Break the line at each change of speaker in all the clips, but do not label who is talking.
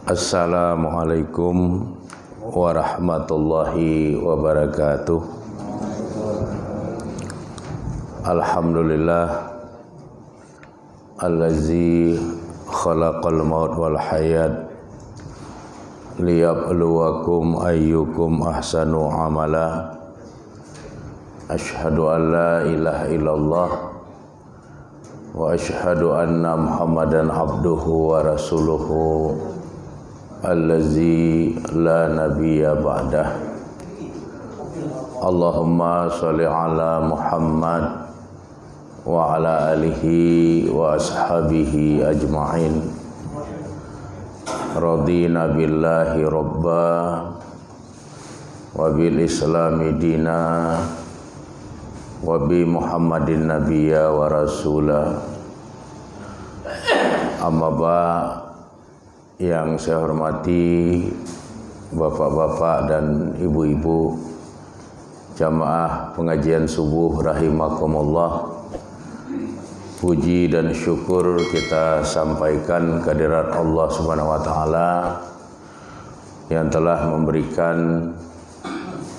Assalamualaikum warahmatullahi wabarakatuh. Alhamdulillah allazi khalaqal maut wal hayat liyabluwakum ayyukum ahsanu amala. Asyhadu an la ilaha illallah wa asyhadu anna Muhammadan abduhu wa rasuluhu allazi la nabiyya ba'dah. Allahumma sholli ala Muhammad wa ala alihi wa ashabihi ajma'in. Radina billahi rabba wa bil islami dina wa bi Muhammadin nabiyya wa rasula. Amma ba, yang saya hormati bapak-bapak dan ibu-ibu jamaah pengajian subuh rahimakumullah. Puji dan syukur kita sampaikan kehadirat Allah Subhanahu wa taala yang telah memberikan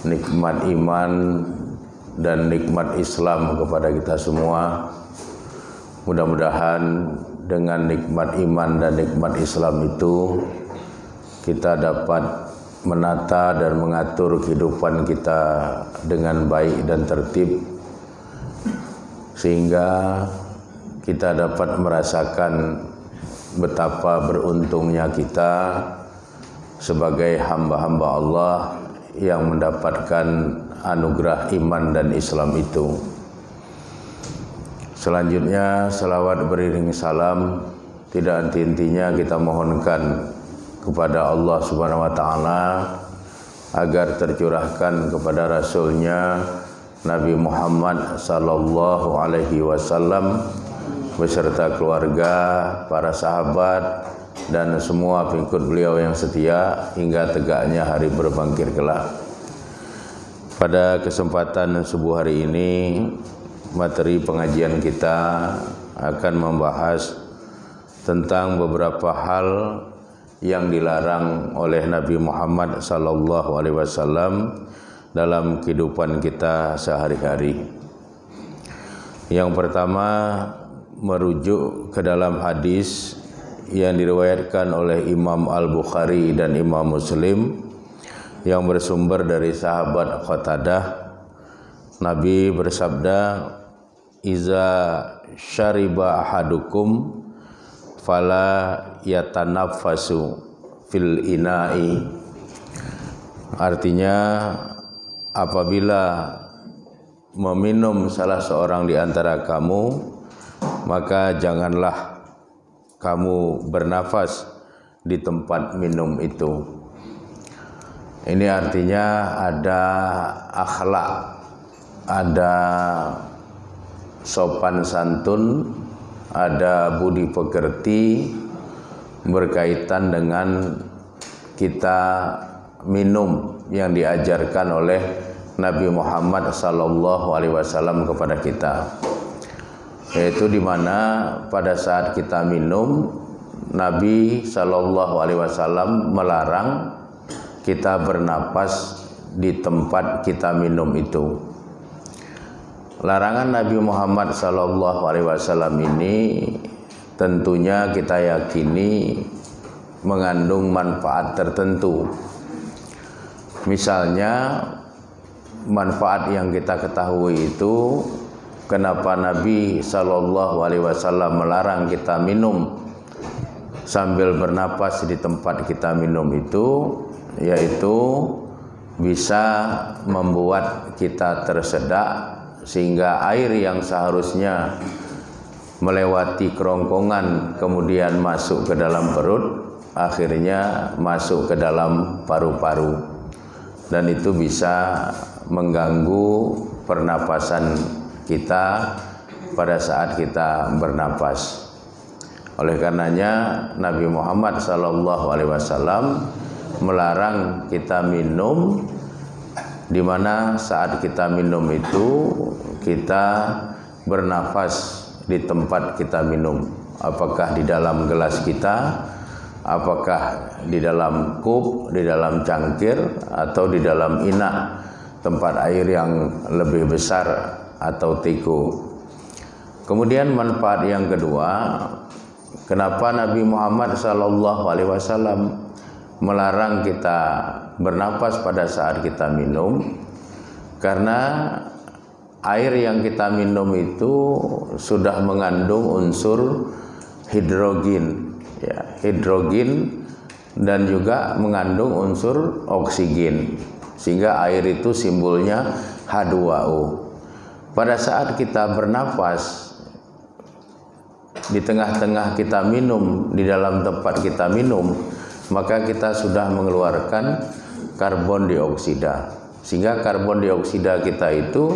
nikmat iman dan nikmat Islam kepada kita semua. Mudah-mudahan dengan nikmat iman dan nikmat Islam itu kita dapat menata dan mengatur kehidupan kita dengan baik dan tertib, sehingga kita dapat merasakan betapa beruntungnya kita sebagai hamba-hamba Allah yang mendapatkan anugerah iman dan Islam itu. Selanjutnya salawat beriring salam tidak henti-hentinya kita mohonkan kepada Allah Subhanahu wa taala agar tercurahkan kepada Rasulnya Nabi Muhammad sallallahu alaihi wasallam beserta keluarga, para sahabat dan semua pengikut beliau yang setia hingga tegaknya hari berbangkit kelak. Pada kesempatan subuh hari ini, materi pengajian kita akan membahas tentang beberapa hal yang dilarang oleh Nabi Muhammad sallallahu alaihi wasallam dalam kehidupan kita sehari-hari. Yang pertama, merujuk ke dalam hadis yang diriwayatkan oleh Imam Al-Bukhari dan Imam Muslim yang bersumber dari sahabat Qatadah. Nabi bersabda, "Iza syariba ahadukum fala yatanaffasu fil ina'i." Artinya, apabila meminum salah seorang di antara kamu, maka janganlah kamu bernafas di tempat minum itu. Ini artinya ada akhlak, ada sopan santun, ada budi pekerti berkaitan dengan kita minum yang diajarkan oleh Nabi Muhammad sallallahu alaihi wasallam kepada kita. Yaitu di mana pada saat kita minum, Nabi sallallahu alaihi wasallam melarang kita bernapas di tempat kita minum itu. Larangan Nabi Muhammad sallallahu alaihi wasallam ini tentunya kita yakini mengandung manfaat tertentu. Misalnya, manfaat yang kita ketahui itu, kenapa Nabi sallallahu alaihi wasallam melarang kita minum sambil bernapas di tempat kita minum itu, yaitu bisa membuat kita tersedak, sehingga air yang seharusnya melewati kerongkongan kemudian masuk ke dalam perut, akhirnya masuk ke dalam paru-paru, dan itu bisa mengganggu pernapasan kita pada saat kita bernapas. Oleh karenanya Nabi Muhammad SAW melarang kita minum, di mana saat kita minum itu kita bernafas di tempat kita minum, apakah di dalam gelas kita apakah di dalam kup, di dalam cangkir, atau di dalam inak tempat air yang lebih besar atau teko. Kemudian manfaat yang kedua, kenapa Nabi Muhammad SAW melarang kita bernapas pada saat kita minum? Karena air yang kita minum itu sudah mengandung unsur hidrogen, ya, hidrogen dan juga mengandung unsur oksigen, sehingga air itu simbolnya H2O. Pada saat kita bernapas, di tengah-tengah kita minum, di dalam tempat kita minum, maka kita sudah mengeluarkan karbon dioksida, sehingga karbon dioksida kita itu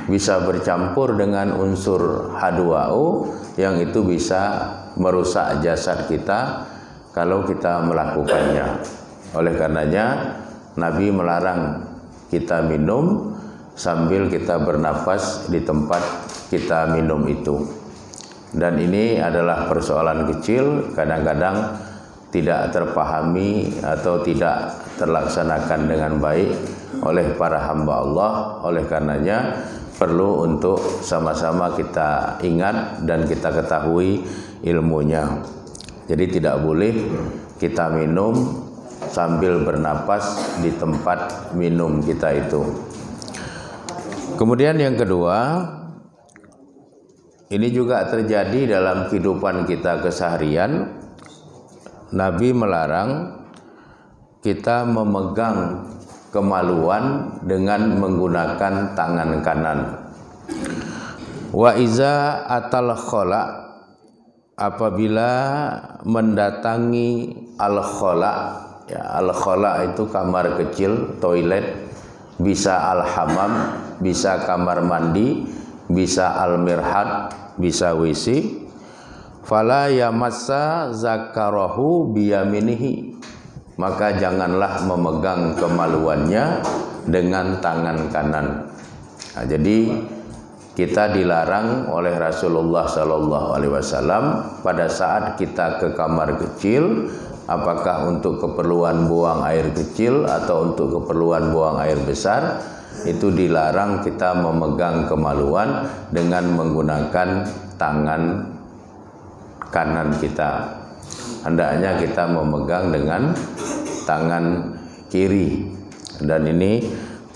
bisa bercampur dengan unsur H2O yang itu bisa merusak jasad kita kalau kita melakukannya. Oleh karenanya Nabi melarang kita minum sambil kita bernapas di tempat kita minum itu. Dan ini adalah persoalan kecil, kadang-kadang tidak terpahami atau tidak terlaksanakan dengan baik oleh para hamba Allah. Oleh karenanya perlu untuk sama-sama kita ingat dan kita ketahui ilmunya. Jadi tidak boleh kita minum sambil bernapas di tempat minum kita itu. Kemudian yang kedua, ini juga terjadi dalam kehidupan kita keseharian. Nabi melarang kita memegang kemaluan dengan menggunakan tangan kanan. Wa iza atal khala, apabila mendatangi al khala, ya, al khala itu kamar kecil, toilet, bisa al hamam, bisa kamar mandi, bisa al mirhad, bisa WC. Fala yamassa zakarahu biyaminihi, maka janganlah memegang kemaluannya dengan tangan kanan. Nah, jadi kita dilarang oleh Rasulullah SAW pada saat kita ke kamar kecil, apakah untuk keperluan buang air kecil atau untuk keperluan buang air besar, itu dilarang kita memegang kemaluan dengan menggunakan tangan kanan kita. Hendaknya kita memegang dengan tangan kiri, dan ini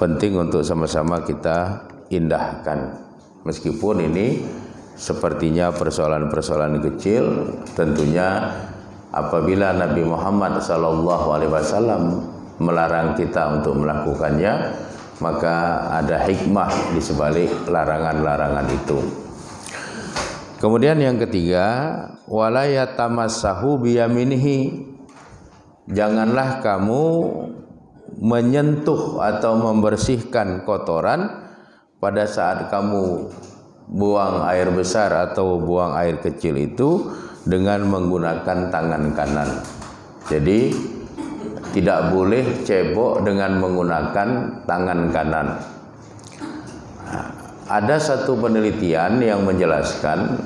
penting untuk sama-sama kita indahkan. Meskipun ini sepertinya persoalan-persoalan kecil, tentunya apabila Nabi Muhammad SAW melarang kita untuk melakukannya, maka ada hikmah di sebalik larangan-larangan itu. Kemudian yang ketiga, wala yatamassahu biyaminihi, janganlah kamu menyentuh atau membersihkan kotoran pada saat kamu buang air besar atau buang air kecil itu dengan menggunakan tangan kanan. Jadi tidak boleh cebok dengan menggunakan tangan kanan. Ada satu penelitian yang menjelaskan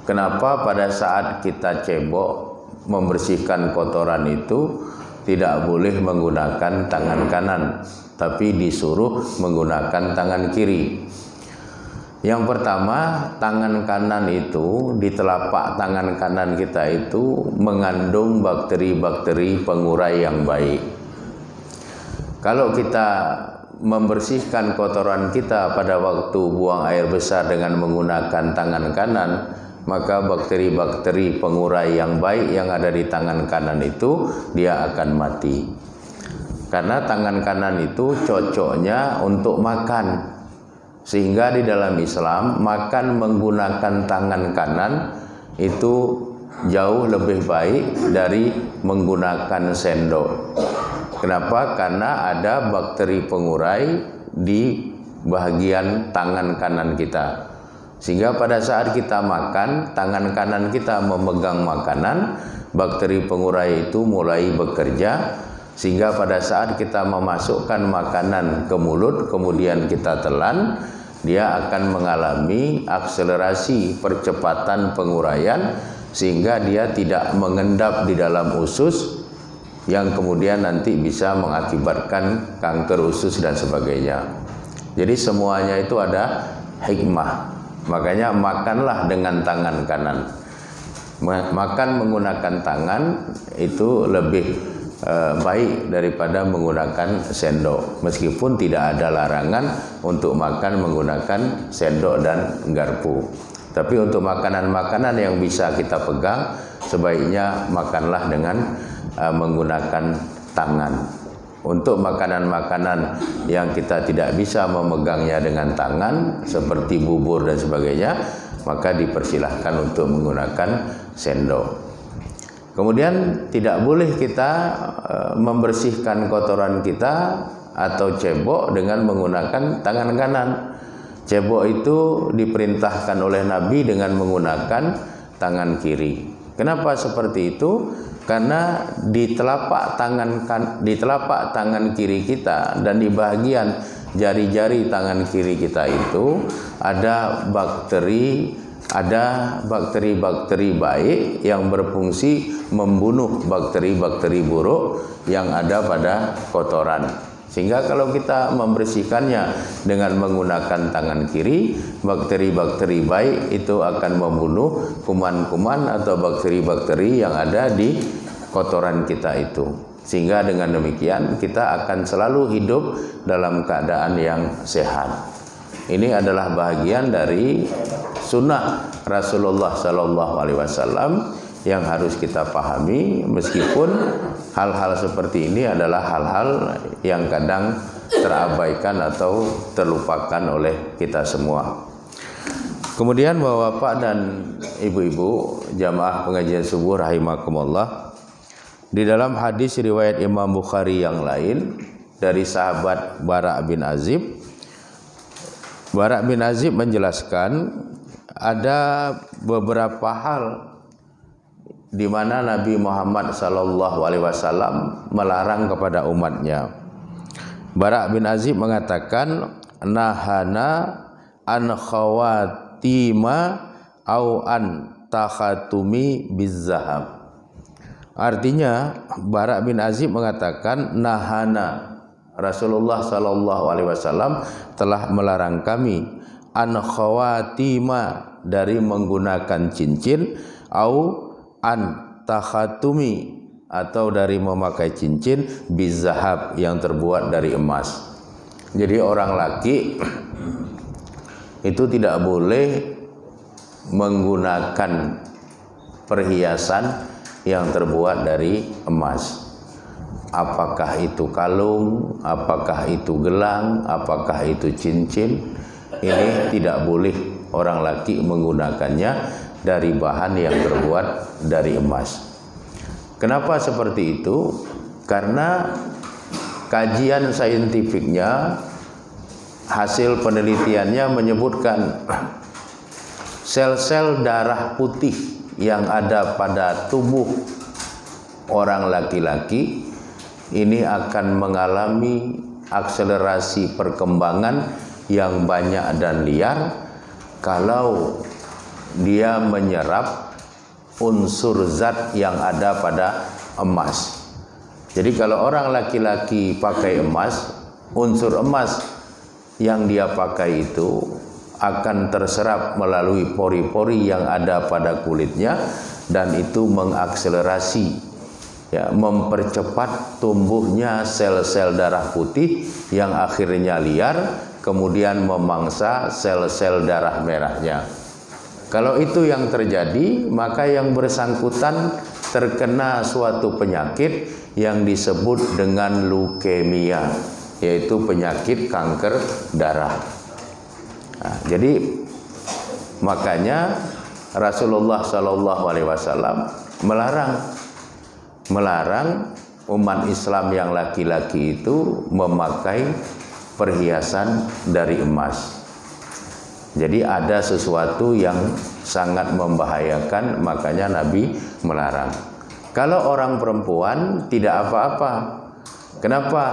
kenapa pada saat kita cebok membersihkan kotoran itu tidak boleh menggunakan tangan kanan, tapi disuruh menggunakan tangan kiri. Yang pertama, tangan kanan itu, di telapak tangan kanan kita itu mengandung bakteri-bakteri pengurai yang baik. Kalau kita membersihkan kotoran kita pada waktu buang air besar dengan menggunakan tangan kanan, maka bakteri-bakteri pengurai yang baik yang ada di tangan kanan itu dia akan mati. Karena tangan kanan itu cocoknya untuk makan, sehingga di dalam Islam makan menggunakan tangan kanan itu jauh lebih baik dari menggunakan sendok. Kenapa? Karena ada bakteri pengurai di bagian tangan kanan kita, sehingga pada saat kita makan, tangan kanan kita memegang makanan, bakteri pengurai itu mulai bekerja, sehingga pada saat kita memasukkan makanan ke mulut kemudian kita telan, dia akan mengalami akselerasi percepatan penguraian, sehingga dia tidak mengendap di dalam usus yang kemudian nanti bisa mengakibatkan kanker usus dan sebagainya. Jadi semuanya itu ada hikmah. Makanya makanlah dengan tangan kanan. Makan menggunakan tangan itu lebih baik daripada menggunakan sendok. Meskipun tidak ada larangan untuk makan menggunakan sendok dan garpu. Tapi untuk makanan-makanan yang bisa kita pegang, sebaiknya makanlah dengan menggunakan tangan. Untuk makanan-makanan yang kita tidak bisa memegangnya dengan tangan, seperti bubur dan sebagainya, maka dipersilahkan untuk menggunakan sendok. Kemudian tidak boleh kita membersihkan kotoran kita atau cebok dengan menggunakan tangan kanan. Cebok itu diperintahkan oleh Nabi dengan menggunakan tangan kiri. Kenapa seperti itu? Karena di telapak tangan kiri kita dan di bagian jari-jari tangan kiri kita itu ada bakteri-bakteri baik yang berfungsi membunuh bakteri-bakteri buruk yang ada pada kotoran. Sehingga kalau kita membersihkannya dengan menggunakan tangan kiri, bakteri-bakteri baik itu akan membunuh kuman-kuman atau bakteri-bakteri yang ada di kotoran kita itu. Sehingga dengan demikian kita akan selalu hidup dalam keadaan yang sehat. Ini adalah bahagian dari sunnah Rasulullah SAW yang harus kita pahami, meskipun hal-hal seperti ini adalah hal-hal yang kadang terabaikan atau terlupakan oleh kita semua. Kemudian Bapak-bapak dan Ibu-ibu jamaah pengajian subuh rahimakumullah, di dalam hadis riwayat Imam Bukhari yang lain dari sahabat Bara' bin Azib, Bara' bin Azib menjelaskan ada beberapa hal di mana Nabi Muhammad SAW melarang kepada umatnya. Bara' bin Azib mengatakan, nahana an khawatima au an takhatumi bizzahab. Artinya Bara' bin Azib mengatakan, nahana, Rasulullah SAW telah melarang kami an khawatima, dari menggunakan cincin, au an takhatumi, atau dari memakai cincin, bizahab, yang terbuat dari emas. Jadi orang laki itu tidak boleh menggunakan perhiasan yang terbuat dari emas. Apakah itu kalung, apakah itu gelang, apakah itu cincin, ini tidak boleh orang laki menggunakannya dari bahan yang terbuat dari emas. Kenapa seperti itu? Karena kajian saintifiknya, hasil penelitiannya menyebutkan sel-sel darah putih yang ada pada tubuh orang laki-laki ini akan mengalami akselerasi perkembangan yang banyak dan liar kalau dia menyerap unsur zat yang ada pada emas. Jadi kalau orang laki-laki pakai emas, unsur emas yang dia pakai itu akan terserap melalui pori-pori yang ada pada kulitnya, dan itu mengakselerasi, ya, mempercepat tumbuhnya sel-sel darah putih yang akhirnya liar, kemudian memangsa sel-sel darah merahnya. Kalau itu yang terjadi, maka yang bersangkutan terkena suatu penyakit yang disebut dengan leukemia, yaitu penyakit kanker darah. Nah, jadi makanya Rasulullah SAW melarang umat Islam yang laki-laki itu memakai perhiasan dari emas. Jadi ada sesuatu yang sangat membahayakan, makanya Nabi melarang. Kalau orang perempuan tidak apa-apa. Kenapa?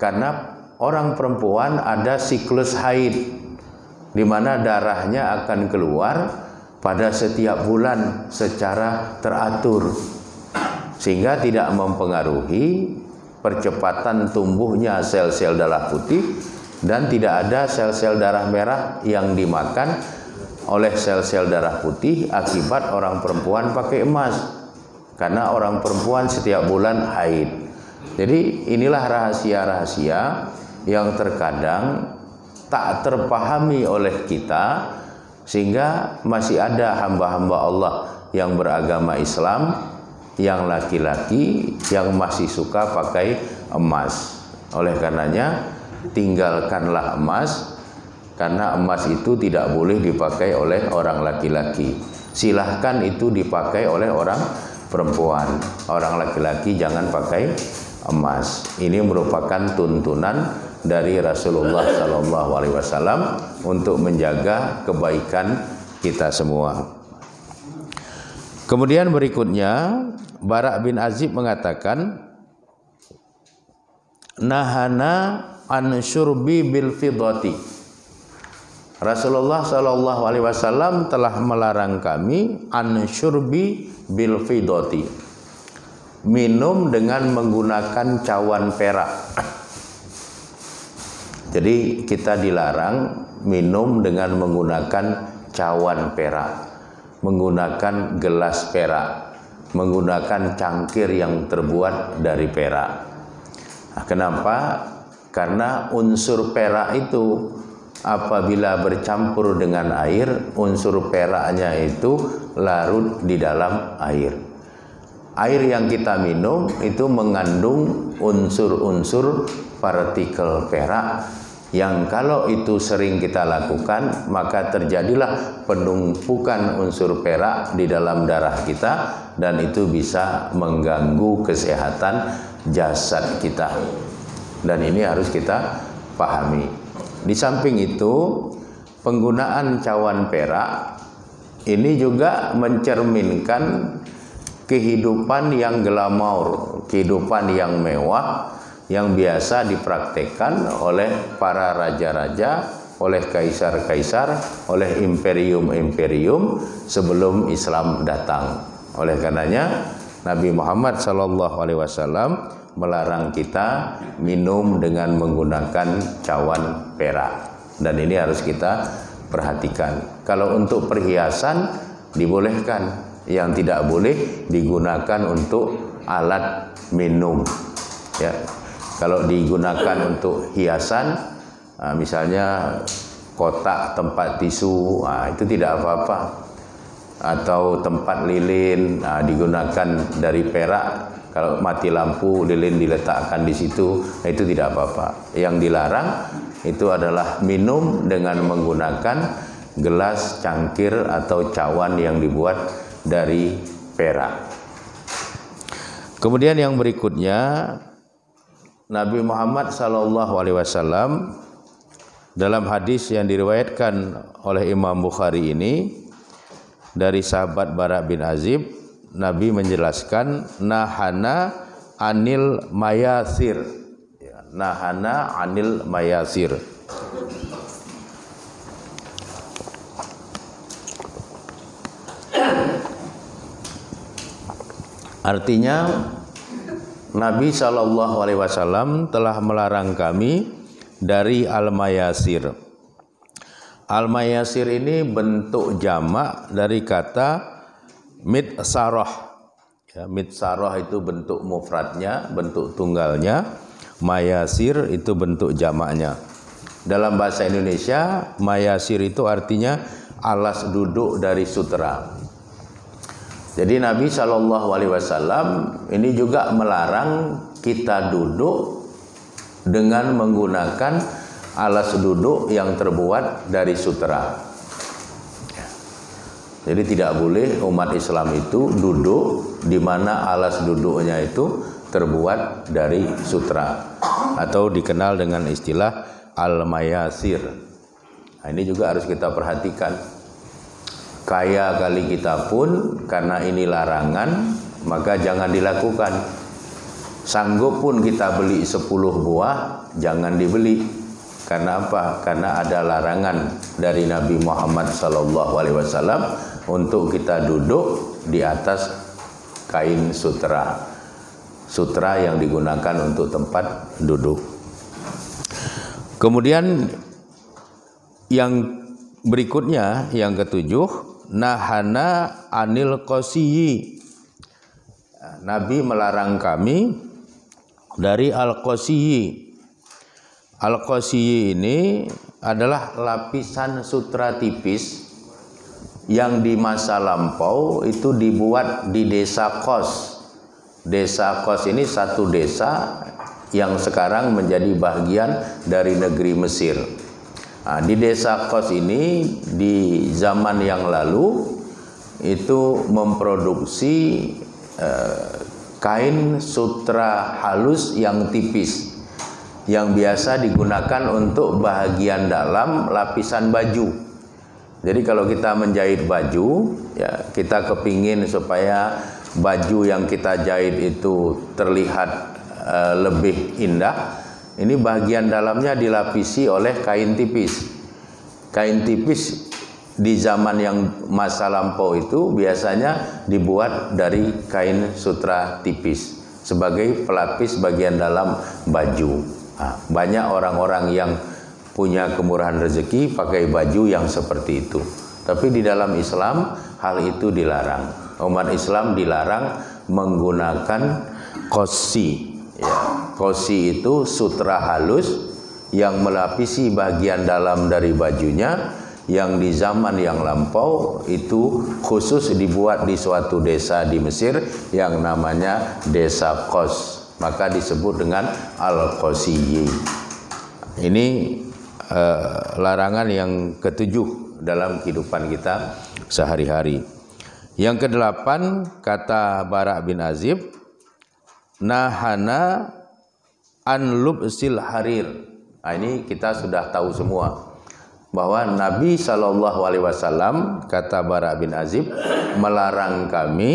Karena orang perempuan ada siklus haid, di mana darahnya akan keluar pada setiap bulan secara teratur, sehingga tidak mempengaruhi percepatan tumbuhnya sel-sel darah putih dan tidak ada sel-sel darah merah yang dimakan oleh sel-sel darah putih akibat orang perempuan pakai emas, karena orang perempuan setiap bulan haid. Jadi inilah rahasia-rahasia yang terkadang tak terpahami oleh kita, sehingga masih ada hamba-hamba Allah yang beragama Islam, yang laki-laki yang masih suka pakai emas. Oleh karenanya tinggalkanlah emas, karena emas itu tidak boleh dipakai oleh orang laki-laki. Silahkan itu dipakai oleh orang perempuan. Orang laki-laki jangan pakai emas. Ini merupakan tuntunan dari Rasulullah SAW untuk menjaga kebaikan kita semua. Kemudian berikutnya Bara' bin Azib mengatakan, nahana an syurbi bil fiddati. Rasulullah SAW telah melarang kami an syurbi bil fiddati, minum dengan menggunakan cawan perak. Jadi kita dilarang minum dengan menggunakan cawan perak, menggunakan gelas perak, menggunakan cangkir yang terbuat dari perak. Nah, kenapa? Karena unsur perak itu apabila bercampur dengan air, unsur peraknya itu larut di dalam air. Air yang kita minum itu mengandung unsur-unsur partikel perak, yang kalau itu sering kita lakukan, maka terjadilah penumpukan unsur perak di dalam darah kita, dan itu bisa mengganggu kesehatan jasad kita. Dan ini harus kita pahami. Di samping itu, penggunaan cawan perak ini juga mencerminkan kehidupan yang glamaur, kehidupan yang mewah, yang biasa dipraktekkan oleh para raja-raja, oleh kaisar-kaisar, oleh imperium-imperium sebelum Islam datang. Oleh karenanya Nabi Muhammad SAW melarang kita minum dengan menggunakan cawan perak, dan ini harus kita perhatikan. Kalau untuk perhiasan dibolehkan, yang tidak boleh digunakan untuk alat minum, ya. Kalau digunakan untuk hiasan, misalnya kotak tempat tisu, itu tidak apa-apa. Atau tempat lilin, digunakan dari perak. Kalau mati lampu, lilin diletakkan di situ, itu tidak apa-apa. Yang dilarang itu adalah minum dengan menggunakan gelas, cangkir, atau cawan yang dibuat dari perak. Kemudian yang berikutnya, Nabi Muhammad SAW dalam hadis yang diriwayatkan oleh Imam Bukhari ini dari sahabat Bara' bin Azib, Nabi menjelaskan nahana anil mayasir, nahana anil mayasir. Artinya Nabi SAW telah melarang kami dari al-mayasir. Al-mayasir ini bentuk jamak dari kata mitsarah. Ya, mitsarah itu bentuk mufradnya, bentuk tunggalnya. Mayasir itu bentuk jamaknya. Dalam bahasa Indonesia, mayasir itu artinya alas duduk dari sutera. Jadi Nabi SAW ini juga melarang kita duduk dengan menggunakan alas duduk yang terbuat dari sutera. Jadi tidak boleh umat Islam itu duduk di mana alas duduknya itu terbuat dari sutera, atau dikenal dengan istilah al-mayasir. Nah, ini juga harus kita perhatikan. Kaya kali kita pun, karena ini larangan, maka jangan dilakukan. Sanggup pun kita beli 10 buah, jangan dibeli. Karena apa? Karena ada larangan dari Nabi Muhammad SAW untuk kita duduk di atas kain sutra. Sutra yang digunakan untuk tempat duduk. Kemudian yang berikutnya, yang ketujuh, nahana anil qasiyyi. Nabi melarang kami dari al-qasiyyi. Al-qasiyyi ini adalah lapisan sutra tipis yang di masa lampau itu dibuat di desa Kos. Desa Kos ini satu desa yang sekarang menjadi bagian dari negeri Mesir. Nah, di desa Kos ini di zaman yang lalu itu memproduksi kain sutra halus yang tipis yang biasa digunakan untuk bagian dalam lapisan baju. Jadi kalau kita menjahit baju, ya kita kepingin supaya baju yang kita jahit itu terlihat lebih indah. Ini bagian dalamnya dilapisi oleh kain tipis. Kain tipis di zaman yang masa lampau itu biasanya dibuat dari kain sutra tipis sebagai pelapis bagian dalam baju. Nah, banyak orang-orang yang punya kemurahan rezeki pakai baju yang seperti itu. Tapi di dalam Islam hal itu dilarang. Umat Islam dilarang menggunakan qasi. Ya, qasi itu sutra halus yang melapisi bagian dalam dari bajunya, yang di zaman yang lampau itu khusus dibuat di suatu desa di Mesir yang namanya desa Kos. Maka disebut dengan al-qasiyyi. Ini larangan yang ketujuh dalam kehidupan kita sehari-hari. Yang kedelapan, kata Bara bin Azib, nahana an lubsil harir. Nah, ini kita sudah tahu semua bahwa Nabi SAW, kata Bara bin Azib, melarang kami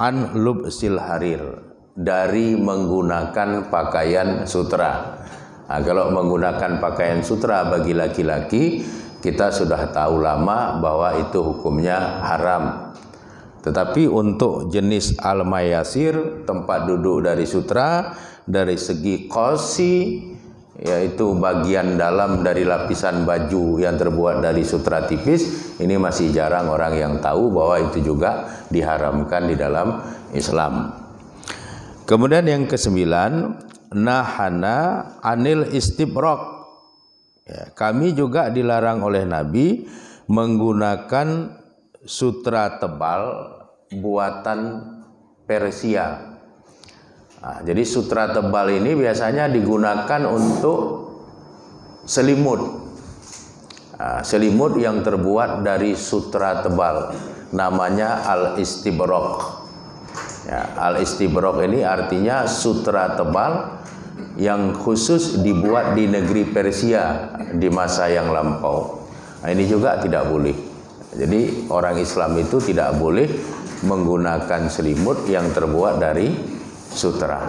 an lubsil harir, dari menggunakan pakaian sutra. Nah, kalau menggunakan pakaian sutra bagi laki-laki, kita sudah tahu lama bahwa itu hukumnya haram. Tetapi untuk jenis al-mayasir, tempat duduk dari sutra, dari segi qasi, yaitu bagian dalam dari lapisan baju yang terbuat dari sutra tipis, ini masih jarang orang yang tahu bahwa itu juga diharamkan di dalam Islam. Kemudian yang kesembilan, nahana anil istibraq. Ya, kami juga dilarang oleh Nabi menggunakan sutra tebal buatan Persia. Nah, jadi sutra tebal ini biasanya digunakan untuk selimut. Nah, selimut yang terbuat dari sutra tebal, namanya al-istibraq. Ya, al-istibraq ini artinya sutra tebal yang khusus dibuat di negeri Persia di masa yang lampau. Nah, ini juga tidak boleh. Jadi orang Islam itu tidak boleh menggunakan selimut yang terbuat dari sutra.